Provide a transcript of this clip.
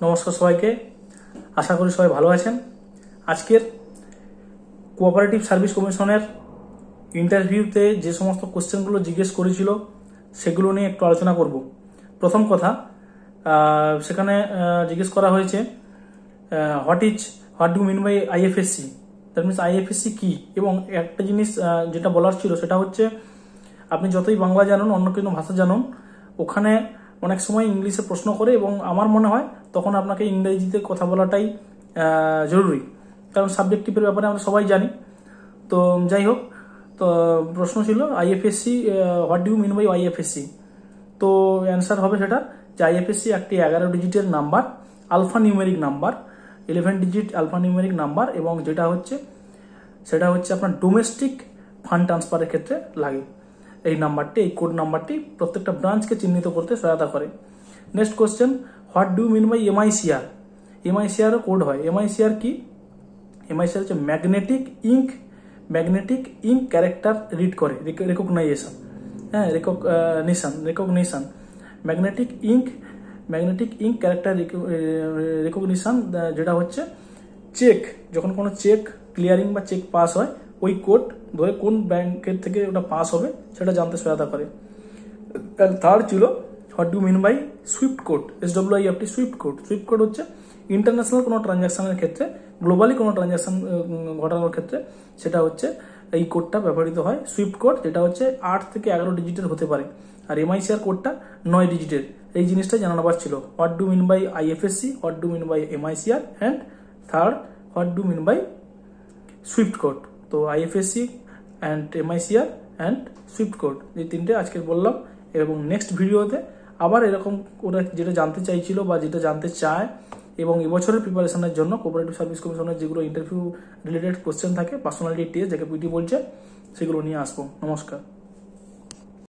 নমস্কার সবাইকে, আশা করি সবাই ভালো আছেন। আজকের কোঅপারেটিভ সার্ভিস কমিশনের ইন্টারভিউতে যে সমস্ত কোশ্চেনগুলো জিজ্ঞেস করেছিল সেগুলো নিয়ে একটু আলোচনা করব। প্রথম কথা, সেখানে জিজ্ঞেস করা হয়েছে what do mean by IFSC, that means IFSC কি। এবং একটা জিনিস যেটা বলার ছিল সেটা হচ্ছে, আপনি যতই বাংলা জানুন, অন্য কোনো ভাষা জানুন, ওখানে অনেক সময় ইংলিশে প্রশ্ন করে এবং আমার মনে হয় তখন আপনাকে ইংরেজিতে কথা বলাটাই জরুরি, কারণ সাবজেক্টিভের ব্যাপারে আমরা সবাই জানি। তো যাই হোক, তো প্রশ্ন ছিল IFSC, what do you mean by IFSC. তো অ্যান্সার হবে সেটা যে আইএফএসসি একটি 11 ডিজিটের number, alpha numeric number, 11 digit alpha numeric number, এবং সেটা হচ্ছে আপনার ডোমেস্টিক ফান্ড ট্রান্সফারের ক্ষেত্রে লাগে। এই কোড নাম্বারটি প্রত্যেকটা ব্রাঞ্চকে চিহ্নিত করতে সহায়তা করে। Next question, what do mean by MICR. MICR code হয়। এমআইসিআর কি? এমআইসিআর হচ্ছে ম্যাগনেটিক ইঙ্ক ক্যারেক্টার রিড করে, recognization, recognition. Magnetic ink character recognition, যেটা হচ্ছে চেক, যখন কোনো চেক ক্লিয়ারিং বা চেক পাস হয়, ওই কোড ধরে কোন ব্যাংকের থেকে ওটা পাস হবে সেটা জানতে সহায়তা করে। থার্ড ছিল what do mean by SWIFT code, SWIFT SWIFT code. SWIFT code হচ্ছে ইন্টারন্যাশনাল কোনো ট্রানজাকশনের ক্ষেত্রে, গ্লোবালি কোনো ট্রানজাকশন ঘটানোর ক্ষেত্রে সেটা হচ্ছে এই কোডটা ব্যবহৃত হয়। সুইফট কোড যেটা হচ্ছে 8 থেকে 11 ডিজিটের হতে পারে, আর এমআইসিআর কোডটা 9 ডিজিটের। এই জিনিসটা জানানোবার ছিল। What do mean by IFSC, what do mean by MICR, and third what do mean by SWIFT code. তো IFSC and MICR and SWIFT code, এই তিনটে আজকে বললাম। এবং নেক্সট ভিডিওতে আবার এরকম ওরা যেটা জানতে চাইছিল বা যেটা জানতে চায়, এবং এবছরের প্রিপারেশনের জন্য কোঅপারেটিভ সার্ভিস কমিশনের যেগুলো ইন্টারভিউ রিলেটেড কোশ্চেন থাকে, পার্সোনালিটি টেস্ট, যাকে পিটি বলছে, সেগুলো নিয়ে আসবো। নমস্কার।